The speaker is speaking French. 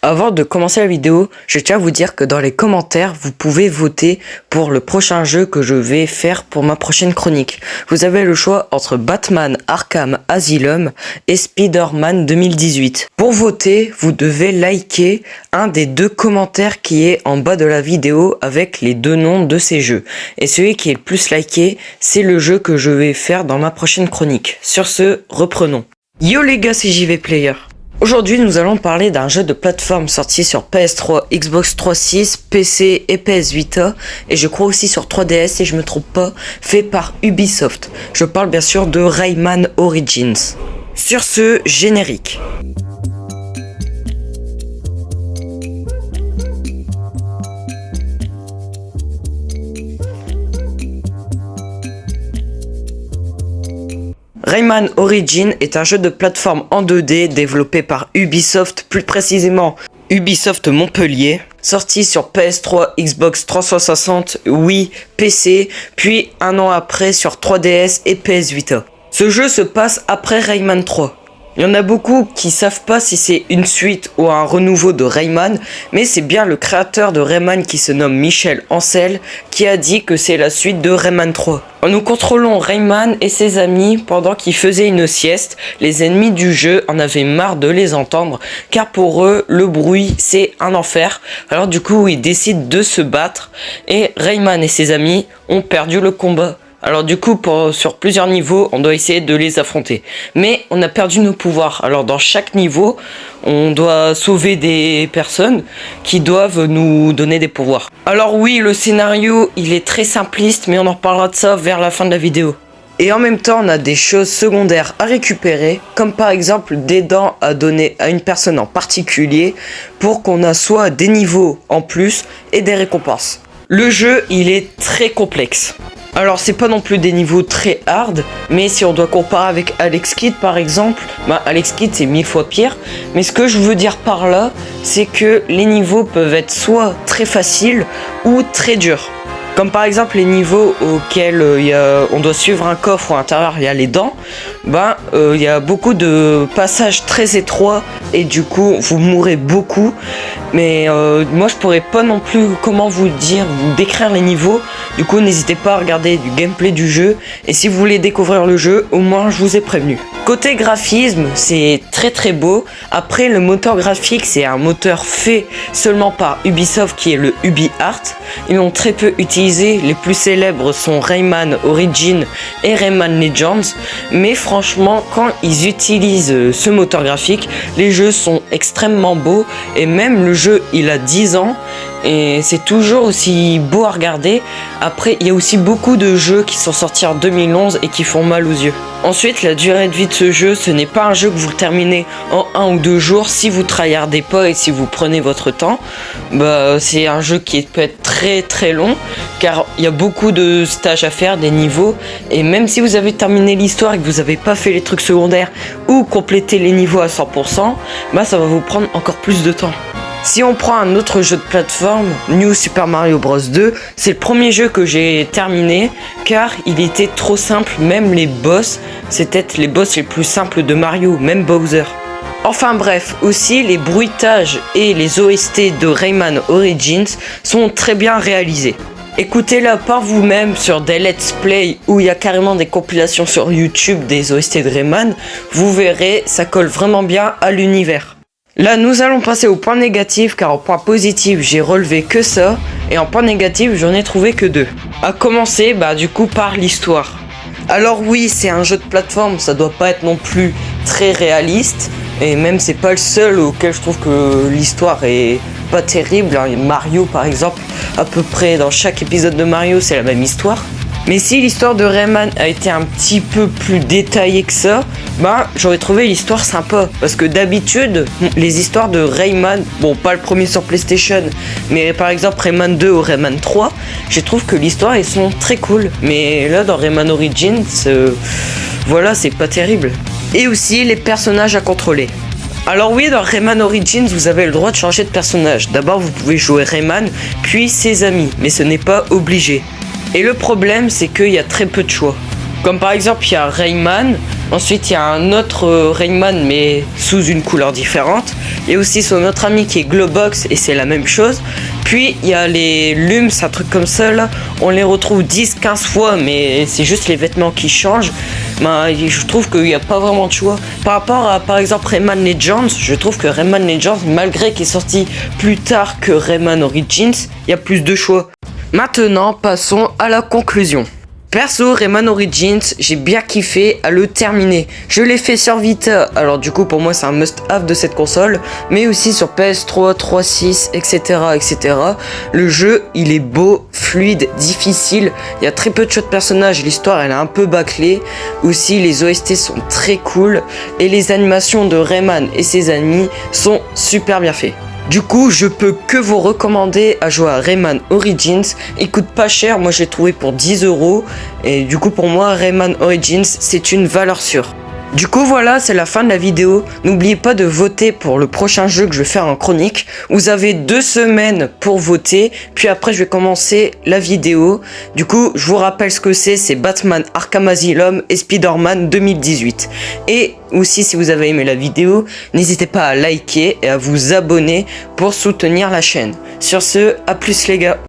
Avant de commencer la vidéo, je tiens à vous dire que dans les commentaires, vous pouvez voter pour le prochain jeu que je vais faire pour ma prochaine chronique. Vous avez le choix entre Batman Arkham Asylum et Spider-Man 2018. Pour voter, vous devez liker un des deux commentaires qui est en bas de la vidéo avec les deux noms de ces jeux. Et celui qui est le plus liké, c'est le jeu que je vais faire dans ma prochaine chronique. Sur ce, reprenons. Yo les gars, c'est JV Player. Aujourd'hui, nous allons parler d'un jeu de plateforme sorti sur PS3, Xbox 360, PC et PS Vita, et je crois aussi sur 3DS, et je me trompe pas, fait par Ubisoft. Je parle bien sûr de Rayman Origins. Sur ce, générique. Rayman Origins est un jeu de plateforme en 2D développé par Ubisoft, plus précisément Ubisoft Montpellier, sorti sur PS3, Xbox 360, Wii, PC, puis un an après sur 3DS et PS Vita. Ce jeu se passe après Rayman 3. Il y en a beaucoup qui savent pas si c'est une suite ou un renouveau de Rayman, mais c'est bien le créateur de Rayman qui se nomme Michel Ancel qui a dit que c'est la suite de Rayman 3. Nous contrôlons Rayman et ses amis pendant qu'ils faisaient une sieste. Les ennemis du jeu en avaient marre de les entendre car pour eux le bruit c'est un enfer. Alors du coup ils décident de se battre et Rayman et ses amis ont perdu le combat. Alors du coup, sur plusieurs niveaux, on doit essayer de les affronter. Mais on a perdu nos pouvoirs. Alors dans chaque niveau, on doit sauver des personnes qui doivent nous donner des pouvoirs. Alors oui, le scénario, il est très simpliste, mais on en reparlera de ça vers la fin de la vidéo. Et en même temps, on a des choses secondaires à récupérer, comme par exemple des dents à donner à une personne en particulier, pour qu'on a soit des niveaux en plus et des récompenses. Le jeu, il est très complexe. Alors c'est pas non plus des niveaux très hard, mais si on doit comparer avec Alex Kidd par exemple, Alex Kidd c'est 1000 fois pire. Mais ce que je veux dire par là, c'est que les niveaux peuvent être soit très faciles ou très durs. Comme par exemple les niveaux auxquels on doit suivre un coffre où à l'intérieur il y a les dents, il y a beaucoup de passages très étroits et du coup vous mourrez beaucoup. Mais moi je pourrais pas non plus vous décrire les niveaux. Du coup n'hésitez pas à regarder du gameplay du jeu. Et si vous voulez découvrir le jeu, au moins je vous ai prévenu. Côté graphisme, c'est très très beau. Après le moteur graphique, c'est un moteur fait seulement par Ubisoft qui est le UbiArt. Ils l'ont très peu utilisé. Les plus célèbres sont Rayman Origins et Rayman Legends. Mais franchement, quand ils utilisent ce moteur graphique, les jeux sont extrêmement beaux. Et même le jeu, il a 10 ans. Et c'est toujours aussi beau à regarder. Après, il y a aussi beaucoup de jeux qui sont sortis en 2011 et qui font mal aux yeux. Ensuite, la durée de vie de ce jeu, ce n'est pas un jeu que vous le terminez en 1 ou 2 jours si vous tryhardez pas et si vous prenez votre temps. C'est un jeu qui peut être très très long car il y a beaucoup de stages à faire, des niveaux. Et même si vous avez terminé l'histoire et que vous n'avez pas fait les trucs secondaires ou complété les niveaux à 100%, ça va vous prendre encore plus de temps. Si on prend un autre jeu de plateforme, New Super Mario Bros 2, c'est le premier jeu que j'ai terminé car il était trop simple, même les boss, c'était les boss les plus simples de Mario, même Bowser. Enfin bref, aussi les bruitages et les OST de Rayman Origins sont très bien réalisés. Écoutez-la par vous-même sur des let's play où il y a carrément des compilations sur YouTube des OST de Rayman, vous verrez, ça colle vraiment bien à l'univers. Là, nous allons passer au point négatif, car en point positif, j'ai relevé que ça, et en point négatif, j'en ai trouvé que 2. À commencer, du coup, par l'histoire. Alors oui, c'est un jeu de plateforme, ça doit pas être non plus très réaliste, et même c'est pas le seul auquel je trouve que l'histoire est pas terrible. Mario, par exemple, à peu près dans chaque épisode de Mario, c'est la même histoire. Mais si l'histoire de Rayman a été un petit peu plus détaillée que ça, j'aurais trouvé l'histoire sympa. Parce que d'habitude, les histoires de Rayman, pas le premier sur PlayStation, mais par exemple Rayman 2 ou Rayman 3, je trouve que l'histoire, elles sont très cool. Mais là, dans Rayman Origins, c'est pas terrible. Et aussi, les personnages à contrôler. Alors oui, dans Rayman Origins, vous avez le droit de changer de personnage. D'abord, vous pouvez jouer Rayman, puis ses amis, mais ce n'est pas obligé. Et le problème, c'est qu'il y a très peu de choix. Comme par exemple, il y a Rayman, Ensuite, il y a un autre Rayman, mais sous une couleur différente. Il y a aussi son autre ami qui est Globox, et c'est la même chose. Puis, il y a les Lums, un truc comme ça, là. On les retrouve 10-15 fois, mais c'est juste les vêtements qui changent. Ben, je trouve qu'il n'y a pas vraiment de choix. Par rapport à, par exemple, Rayman Legends, je trouve que Rayman Legends, malgré qu'il est sorti plus tard que Rayman Origins, il y a plus de choix. Maintenant, passons à la conclusion. Perso, Rayman Origins, j'ai bien kiffé à le terminer. Je l'ai fait sur Vita, alors du coup pour moi c'est un must-have de cette console, mais aussi sur PS3, 3.6, etc., etc. Le jeu, il est beau, fluide, difficile, il y a très peu de choix de personnages, l'histoire elle est un peu bâclée. Aussi les OST sont très cool, et les animations de Rayman et ses amis sont super bien faits. Du coup, je peux que vous recommander à jouer à Rayman Origins. Il coûte pas cher, moi je l'ai trouvé pour 10 €. Et du coup, pour moi, Rayman Origins, c'est une valeur sûre. Du coup voilà, c'est la fin de la vidéo. N'oubliez pas de voter pour le prochain jeu que je vais faire en chronique. Vous avez 2 semaines pour voter, puis après je vais commencer la vidéo. Du coup, je vous rappelle ce que c'est Batman Arkham Asylum et Spider-Man 2018. Et aussi, si vous avez aimé la vidéo, n'hésitez pas à liker et à vous abonner pour soutenir la chaîne. Sur ce, à plus les gars.